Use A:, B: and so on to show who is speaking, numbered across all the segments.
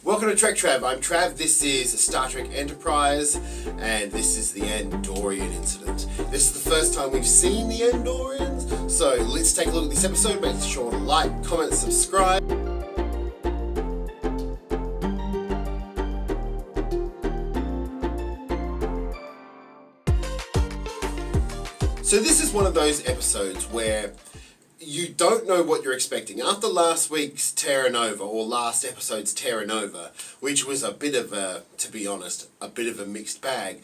A: Welcome to TrekTrav. I'm Trav. This is Star Trek Enterprise, and this is the Andorian incident. This is the first time we've seen the Andorians, so let's take a look at this episode. Make sure to like, comment, subscribe. So this is one of those episodes where you don't know what you're expecting. After last week's Terra Nova, or last episode's Terra Nova, which was a bit of a, to be honest, a bit of a mixed bag,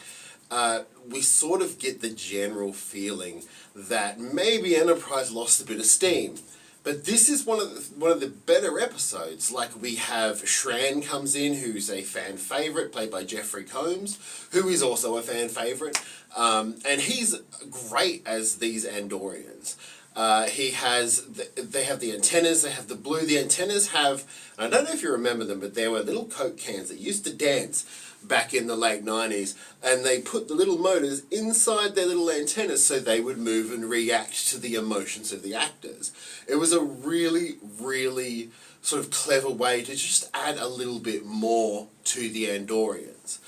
A: we sort of get the general feeling that maybe Enterprise lost a bit of steam. But this is one of the better episodes. Like, we have Shran comes in, who's a fan favourite, played by Jeffrey Combs, who is also a fan favourite. And he's great as these Andorians. They have the antennas, they have the blue. The antennas have, I don't know if you remember them, but there were little Coke cans that used to dance back in the late 90s, and they put the little motors inside their little antennas so they would move and react to the emotions of the actors. It was a really, really sort of clever way to just add a little bit more to the Andorians.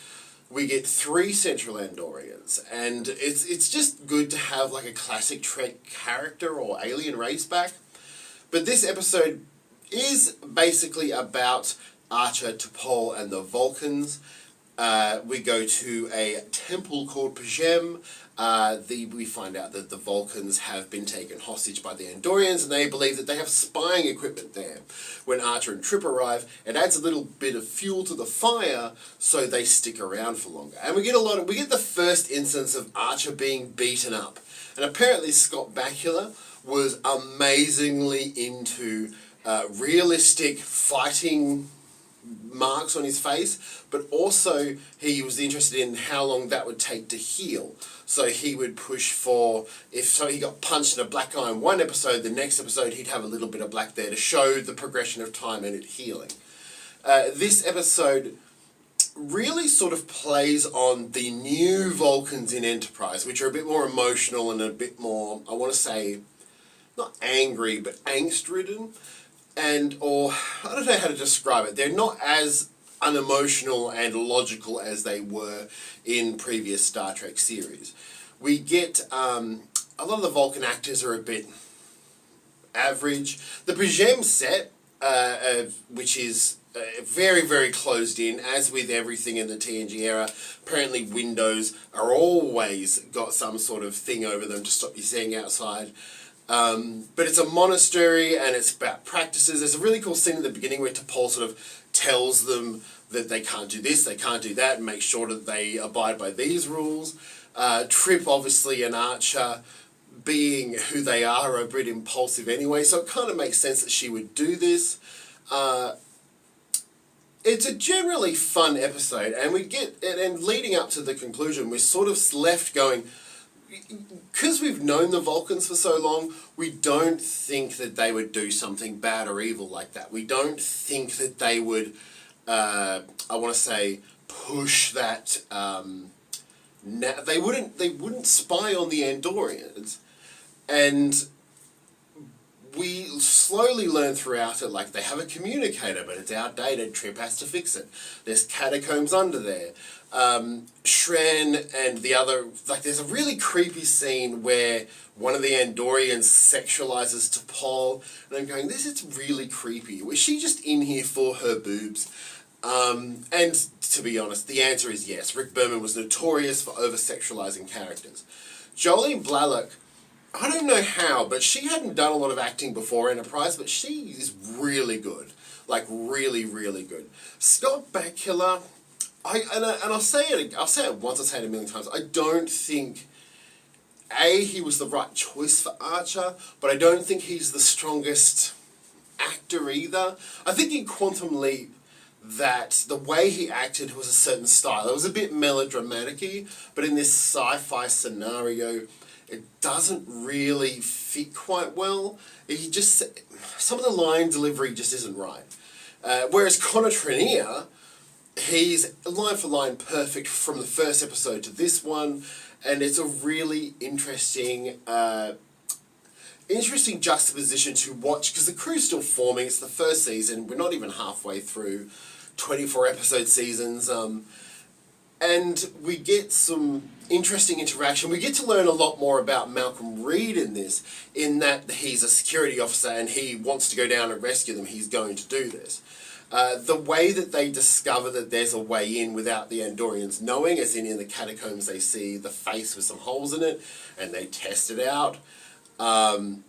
A: We get 3 central Andorians, and it's just good to have like a classic Trek character or alien race back. But this episode is basically about Archer, T'Pol, and the Vulcans. We go to a temple called Pjem. We find out that the Vulcans have been taken hostage by the Andorians, and they believe that they have spying equipment there. When Archer and Trip arrive, it adds a little bit of fuel to the fire, so they stick around for longer. And we get the first instance of Archer being beaten up. And apparently Scott Bakula was amazingly into realistic fighting marks on his face, but also he was interested in how long that would take to heal. So he would push for, if he got punched in a black eye in one episode, the next episode he'd have a little bit of black there to show the progression of time and it healing. This episode really sort of plays on the new Vulcans in Enterprise, which are a bit more emotional and a bit more, I want to say, not angry, but angst-ridden. Or I don't know how to describe it. They're not as unemotional and logical as they were in previous Star Trek series. We get a lot of the Vulcan actors are a bit average. The Pjem set, which is very, very closed in, as with everything in the TNG era. Apparently windows are always got some sort of thing over them to stop you seeing outside. But it's a monastery, and it's about practices. There's a really cool scene at the beginning where T'Pol sort of tells them that they can't do this, they can't do that, and make sure that they abide by these rules. Trip, obviously, and Archer, being who they are a bit impulsive anyway, so it kind of makes sense that she would do this. It's a generally fun episode, and and leading up to the conclusion, we're sort of left going, because we've known the Vulcans for so long, we don't think that they would do something bad or evil like that. We don't think that they would, I want to say, push that. They wouldn't spy on the Andorians, and we slowly learn throughout it, like, they have a communicator, but it's outdated. Trip has to fix it. There's catacombs under there. Shran and the other, like, there's a really creepy scene where one of the Andorians sexualizes T'Pol, and I'm going, this is really creepy. Was she just in here for her boobs? And to be honest, the answer is yes. Rick Berman was notorious for over-sexualizing characters. Jolene Blalock, I don't know how, but she hadn't done a lot of acting before Enterprise, but she is really good. Like, really, really good. Scott Bakula, I'll say it once, I'll say it a million times. I don't think, he was the right choice for Archer, but I don't think he's the strongest actor either. I think in Quantum Leap, that the way he acted was a certain style. It was a bit melodramatic-y, but in this sci-fi scenario, it doesn't really fit quite well. Some of the line delivery just isn't right. Whereas Connor Trenier, he's line for line perfect from the first episode to this one, and it's a really interesting juxtaposition to watch, because the crew's still forming. It's the first season. We're not even halfway through. 24 episode seasons. And we get some interesting interaction. We get to learn a lot more about Malcolm Reed in this, in that he's a security officer and he wants to go down and rescue them. He's going to do this. The way that they discover that there's a way in without the Andorians knowing, as in the catacombs they see the face with some holes in it, and they test it out. And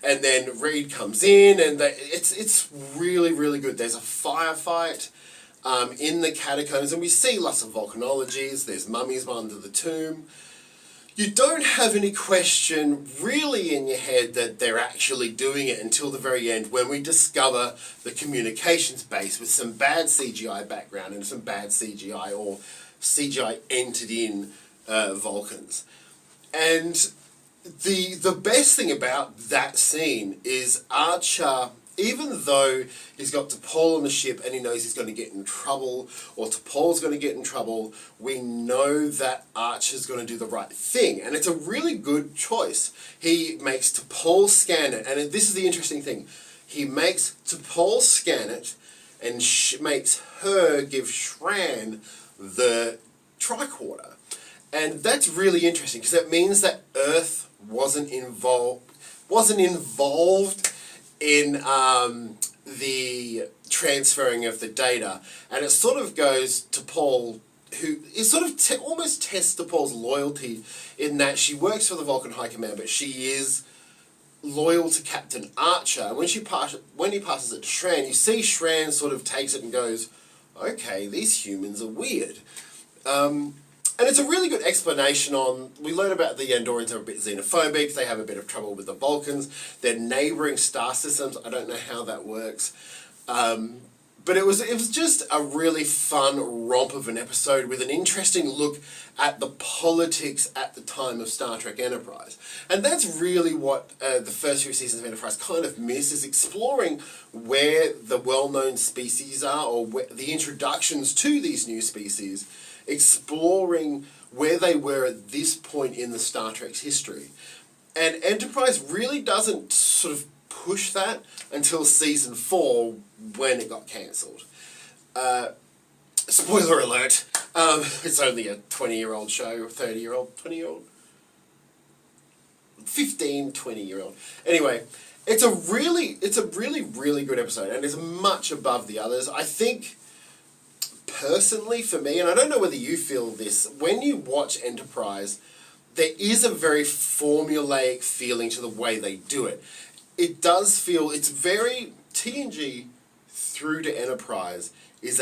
A: then Reed comes in, and it's really, really good. There's a firefight in the catacombs, and we see lots of volcanologies. There's mummies under the tomb. You don't have any question really in your head that they're actually doing it until the very end, when we discover the communications base with some bad CGI background and some bad CGI or CGI entered in Vulcans. And the best thing about that scene is Archer, even though he's got T'Pol on the ship and he knows he's going to get in trouble, or T'Pol's going to get in trouble, we know that Archer's going to do the right thing. And it's a really good choice. He makes T'Pol scan it, and this is the interesting thing. He makes T'Pol scan it and makes her give Shran the tricorder. And that's really interesting, because that means that Earth wasn't involved in the transferring of the data, and it sort of goes to Paul, who is sort of almost tests Paul's loyalty, in that she works for the Vulcan High Command, but she is loyal to Captain Archer. And when he passes it to Shran, you see Shran sort of takes it and goes, okay, these humans are weird. And it's a really good explanation on, we learn about the Andorians are a bit xenophobic, they have a bit of trouble with the Vulcans, they're neighbouring star systems, I don't know how that works. But it was just a really fun romp of an episode with an interesting look at the politics at the time of Star Trek Enterprise. And that's really what the first few seasons of Enterprise kind of miss, is exploring where the well-known species are, or the introductions to these new species, exploring where they were at this point in the Star Trek's history. And Enterprise really doesn't sort of push that until season 4, when it got cancelled. Spoiler alert, it's only a 20-year-old show, 30-year-old, 20-year-old, 15, 20-year-old. Anyway, it's a really, really good episode, and it's much above the others. I think, personally, for me, and I don't know whether you feel this, when you watch Enterprise, there is a very formulaic feeling to the way they do it. It does feel, it's very, TNG through to Enterprise is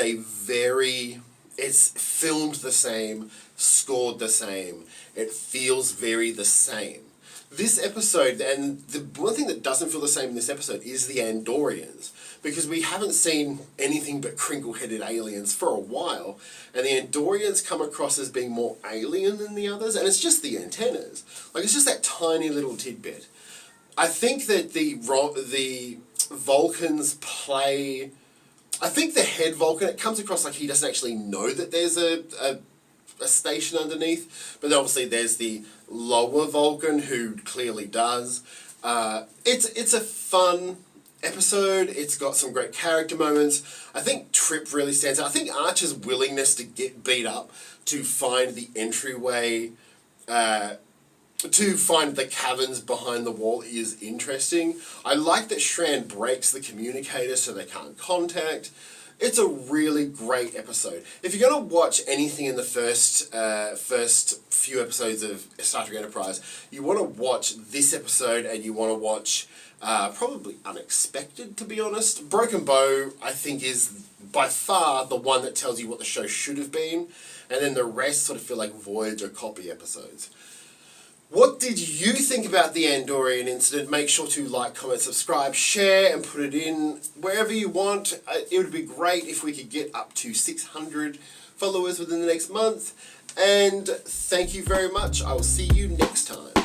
A: it's filmed the same, scored the same, it feels very the same. This episode, and the one thing that doesn't feel the same in this episode is the Andorians, because we haven't seen anything but crinkle-headed aliens for a while, and the Andorians come across as being more alien than the others, and it's just the antennas. Like, it's just that tiny little tidbit. I think that the Vulcans play... I think the head Vulcan, it comes across like he doesn't actually know that there's a station underneath, but obviously there's the lower Vulcan who clearly does. It's a fun episode. It's got some great character moments. I think Trip really stands out. I think Archer's willingness to get beat up to find the entryway, to find the caverns behind the wall is interesting. I like that Shran breaks the communicator so they can't contact. It's a really great episode. If you're going to watch anything in the first few episodes of Star Trek Enterprise, you want to watch this episode, and you want to watch probably Unexpected, to be honest. Broken Bow, I think, is by far the one that tells you what the show should have been, and then the rest sort of feel like Voyager copy episodes. What did you think about the Andorian incident? Make sure to like, comment, subscribe, share, and put it in wherever you want. It would be great if we could get up to 600 followers within the next month. And thank you very much. I will see you next time.